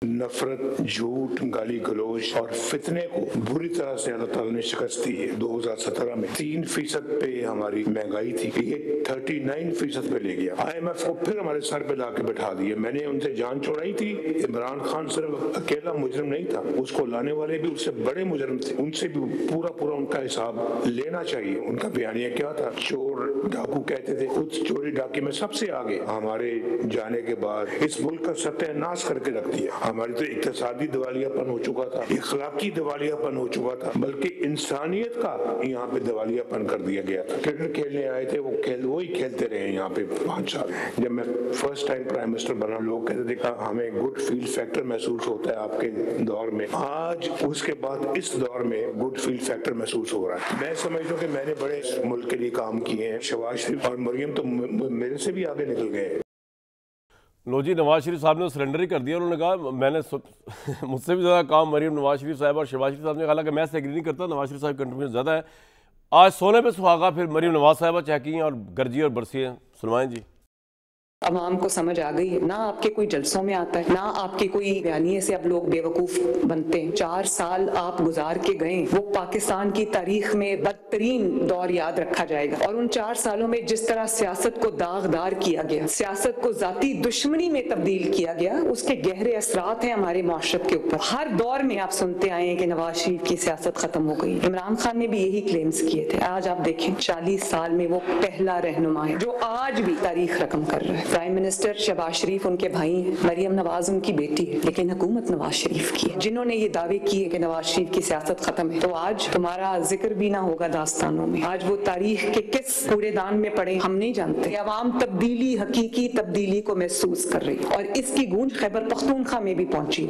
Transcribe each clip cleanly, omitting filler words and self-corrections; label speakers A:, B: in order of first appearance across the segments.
A: नफरत, झूठ, गाली गलौज और फितने को बुरी तरह से अल्लाह ताला ने शिकस्त दी है। 2017 में 3% पे हमारी महंगाई थी, ये 39% पे ले गया। IMF को फिर हमारे सर पे लाके बैठा दिए। मैंने उनसे जान छोड़ाई थी। इमरान खान सिर्फ अकेला मुजरिम नहीं था, उसको लाने वाले भी उससे बड़े मुजरिम थे। उनसे भी पूरा उनका हिसाब लेना चाहिए। उनका बयानिया क्या था? चोर डाकू कहते थे, खुद चोरी डाके में सबसे आगे। हमारे जाने के बाद इस मुल्क का सत्यानाश करके रख दिया। हमारी तो इक्तिसादी दिवालियापन हो चुका था, इखलाकी दिवालियापन हो चुका था, बल्कि इंसानियत का यहाँ पे दिवालियापन कर दिया गया था। क्रिकेट खेलने आए थे, वही खेलते रहे यहाँ पे 5 साल। जब मैं फर्स्ट टाइम प्राइम मिनिस्टर बना, लोग कहते थे हमें गुड फील फैक्टर महसूस होता है आपके दौर में। आज उसके बाद इस दौर में गुड फील फैक्टर महसूस हो रहा है। मैं समझता हूँ कि मैंने बड़े मुल्क के लिए काम किए हैं। शहबाज शरीफ और मरियम तो मेरे से भी आगे निकल गए।
B: लो जी, नवाज शरीफ साहब ने सरेंडर ही कर दिया। उन्होंने कहा मैंने मुझसे भी ज़्यादा काम मरीम नवाज शरीफ साहब और शहबाज शरीफ साहब ने। हालांकि मैं से एग्री नहीं करता, नवाज शरीफ साहब की कंट्रीब्यूशन ज़्यादा है। आज सोने पे सुहागा फिर मरीम नवाज साहबा चहकी हैं और गर्जी और बरसी हैं। सुनवाएं जी।
C: अवाम को समझ आ गई है, ना आपके कोई जलसों में आता है, ना आपके कोई बयानिए से अब लोग बेवकूफ बनते हैं। 4 साल आप गुजार के गए, वो पाकिस्तान की तारीख में बदतरीन दौर याद रखा जाएगा। और उन 4 सालों में जिस तरह सियासत को दागदार किया गया, सियासत को जाती दुश्मनी में तब्दील किया गया, उसके गहरे असरात हैं हमारे माशरत के ऊपर। हर दौर में आप सुनते आए हैं कि नवाज शरीफ की सियासत खत्म हो गई। इमरान खान ने भी यही क्लेम्स किए थे। आज आप देखें, 40 साल में वो पहला रहनुमा है जो आज भी तारीख रकम कर रहा है। प्राइम मिनिस्टर शहबाज शरीफ उनके भाई हैं, मरियम नवाज उनकी बेटी है, लेकिन हुकूमत नवाज शरीफ की है। जिन्होंने ये दावे किए कि नवाज शरीफ की सियासत खत्म है, तो आज तुम्हारा जिक्र भी ना होगा दास्तानों में। आज वो तारीख के किस कूड़ेदान में पड़े हम नहीं जानते। अवाम तब्दीली, हकीकी तब्दीली को महसूस कर रही और इसकी गूंज खैबर पख्तूनख्वा में भी पहुंची।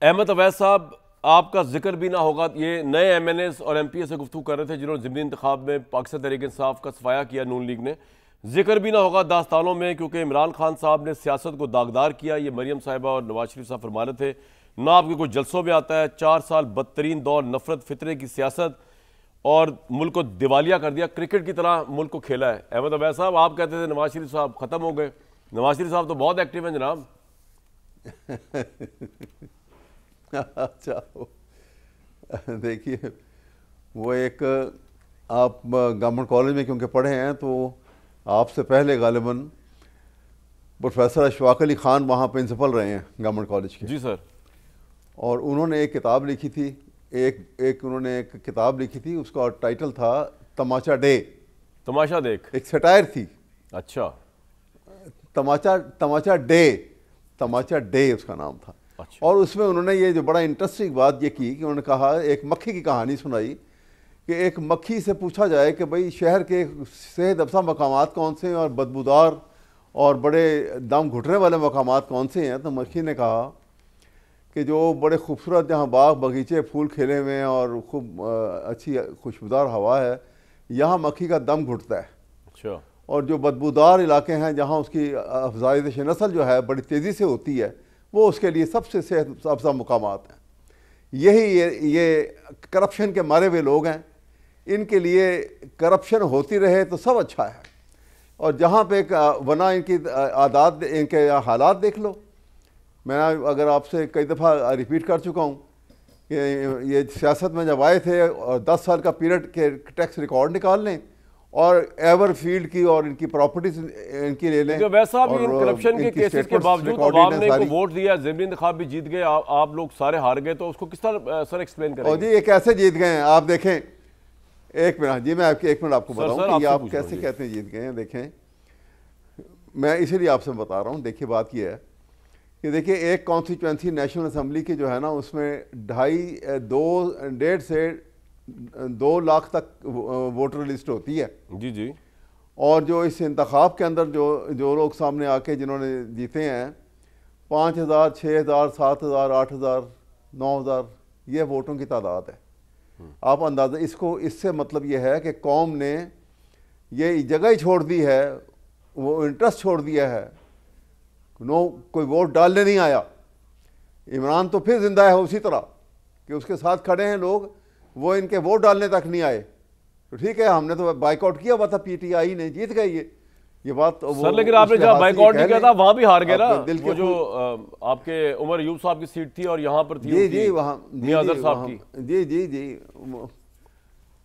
B: अहमद अवैस साहब, आपका जिक्र भी ना होगा। ये नए MNAs और MPA से गुफ्तगू कर रहे थे जिन्होंने ज़िमनी इंतखाब में पाकिस्तान तहरीक इंसाफ का सफाया किया नून लीग ने। जिक्र भी ना होगा दास्तानों में, क्योंकि इमरान खान साहब ने सियासत को दागदार किया। ये मरियम साहिबा और नवाज शरीफ साहब फरमा रहे थे। ना आपके कुछ जलसों में आता है। 4 साल बदतरीन दौर, नफरत फितरे की सियासत और मुल्क को दिवालिया कर दिया। क्रिकेट की तरह मुल्क को खेला है। अहमद अवैस साहब, आप कहते थे नवाज शरीफ साहब ख़त्म हो गए। नवाज शरीफ साहब तो बहुत एक्टिव हैं जनाब।
D: अच्छा, देखिए, वो एक आप गवर्नमेंट कॉलेज में क्योंकि पढ़े हैं, तो आपसे पहले गालिबन प्रोफेसर अशफाक अली ख़ान वहाँ प्रिंसिपल रहे हैं गवर्नमेंट कॉलेज के।
B: जी सर।
D: और उन्होंने एक किताब लिखी थी, उन्होंने एक किताब लिखी थी, उसका टाइटल था तमाचा डे।
B: तमाशा देख,
D: एक सटायर थी।
B: अच्छा,
D: तमाचा डे उसका नाम था।
B: अच्छा।
D: और उसमें उन्होंने ये जो बड़ा इंटरेस्टिंग बात ये की कि उन्होंने कहा, एक मक्खी की कहानी सुनाई कि एक मक्खी से पूछा जाए कि भाई शहर के सेहत अफजा मकामात कौन से हैं और बदबूदार और बड़े दम घुटने वाले मकामात कौन से हैं। तो मक्खी ने कहा कि जो बड़े खूबसूरत जहाँ बाग बगीचे फूल खिले हुए हैं और खूब अच्छी खुशबूदार हवा है, यहाँ मक्खी का दम घुटता है।
B: अच्छा। और
D: जो बदबूदार इलाके हैं जहाँ उसकी अफजाइश नस्ल जो है बड़ी तेज़ी से होती है, वो उसके लिए सबसे सेहत अफजा मकामात हैं। यही ये करप्शन के मारे हुए लोग हैं। इनके लिए करप्शन होती रहे तो सब अच्छा है। और जहाँ पे वरना इनकी आदात, इनके हालात देख लो। मैं अगर आपसे कई दफ़ा रिपीट कर चुका हूँ कि ये सियासत में जब आए थे और 10 साल का पीरियड के टैक्स रिकॉर्ड निकाल लें और एवर फील्ड की और इनकी प्रॉपर्टीज इनकी ले लें।
B: वैसा भी करप्शन के केसेस के बावजूद अवाम ने इनको वोट दिया, ज़िमनी इंतखाब भी जीत गए, आप लोग सारे हार गए, तो उसको किस तरह सर एक्सप्लेन करेंगे?
D: और जी ये कैसे जीत गए हैं आप देखें। एक मिनट जी, मैं एक मिनट आपको बताऊं कि आप कैसे कहते हैं जीत गए हैं। देखें, मैं इसीलिए आपसे बता रहा हूं। देखिए, बात यह है कि देखिए, एक कॉन्स्टिट्यूंसी नेशनल असम्बली की जो है ना, उसमें 1.5 से 2 लाख तक वोटर लिस्ट होती है।
B: जी जी।
D: और जो इस इंतखाब के अंदर जो लोग सामने आके जिन्होंने जीते हैं, 5,000, 6,000, 7,000, 8,000, 9,000 ये वोटों की तादाद है। आप अंदाज़ा इससे मतलब ये है कि कौम ने ये जगह ही छोड़ दी है, वो इंटरेस्ट छोड़ दिया है। कोई वोट डालने नहीं आया। इमरान तो फिर जिंदा है उसी तरह कि उसके साथ खड़े हैं लोग, वो इनके वोट डालने तक नहीं आए। तो ठीक है, हमने तो बाइकआउट किया हुआ था, PTI ने जीत गई ये। ये बात
B: सर लेकिन आपने जहाँ बाइकआउट नहीं किया था वहां भी हार गए ना, वो जो आपके उमर अयूब साहब की सीट थी और यहाँ पर थी
D: जी वहाँ
B: मियां साहब की।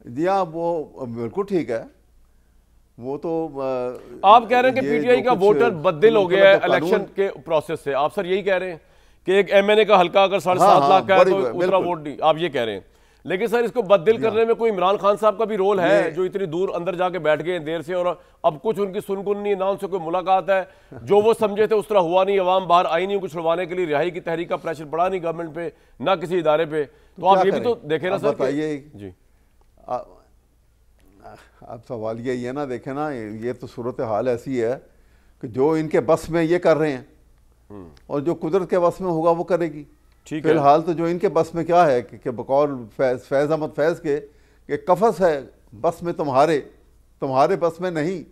D: जी हाँ, वो बिल्कुल ठीक है। वो तो
B: आप कह रहे हैं कि पीटीआई का वोटर बददिल हो गया है इलेक्शन के प्रोसेस से, आप सर यही कह रहे हैं कि एक एमएनए का हल्का अगर 7.5 लाख का है तो उतना वोट नहीं, आप ये कह रहे हैं। लेकिन सर इसको बददिल करने में कोई इमरान खान साहब का भी रोल है, जो इतनी दूर अंदर जाके बैठ गए देर से और अब कुछ उनकी सुनगुन नहीं, ना उनसे कोई मुलाकात है, जो वो समझे थे उस तरह हुआ नहीं, अवाम बाहर आई नहीं, कुछ छुड़वाने के लिए रिहाई की तहरीक का प्रेशर पड़ा नहीं गवर्नमेंट पे ना किसी इदारे पे, तो आप ये भी तो देखें ना सर।
D: बताइए
B: जी
D: अब सवाल यही है ना, देखे ना, ये तो सूरत हाल ऐसी है कि जो इनके बस में ये कर रहे हैं और जो कुदरत के बस में होगा वो करेगी। फिलहाल तो जो इनके बस में क्या है कि बकौल फैज़ अहमद फैज़ के कि कफस है बस में तुम्हारे बस में नहीं,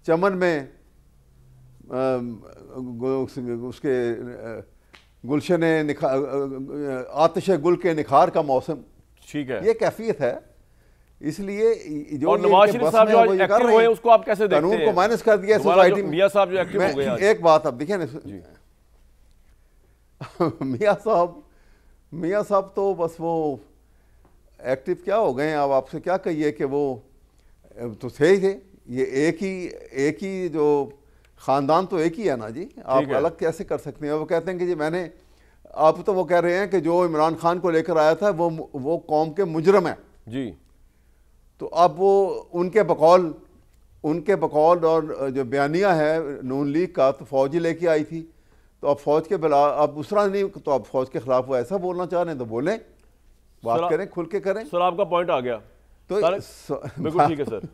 D: चमन में उसके गुलशन आतिश गुल के निखार का मौसम, ठीक है, ये कैफियत है। इसलिए जो
B: और नवाज शरीफ साहब जो एक्टिव हुए उसको आप कैसे देखते हैं?
D: कानून को माइनस कर दिया सोसाइटी में।
B: मियां साहब जो एक्टिव हो गए,
D: एक बात अब देखिए ना, मियां साहब तो बस वो एक्टिव क्या हो गए हैं, अब आपसे क्या कहिए कि वो तो थे ये एक ही जो ख़ानदान तो एक ही है ना जी, आप अलग कैसे कर सकते हैं? वो कहते हैं कि जी मैंने, आप तो वो कह रहे हैं कि जो इमरान खान को लेकर आया था वो कौम के मुजरम है
B: जी, तो
D: अब वो उनके बकौल और जो बयानिया है नून लीग का, तो फौज ही लेके आई थी, तो अब फौज के बिला अब दूसरा नहीं, तो अब फौज के खिलाफ वो ऐसा बोलना चाह रहे हैं तो बोलें, बात करें, खुल के करें।
B: सर आपका पॉइंट आ गया, तो बिल्कुल ठीक है सर।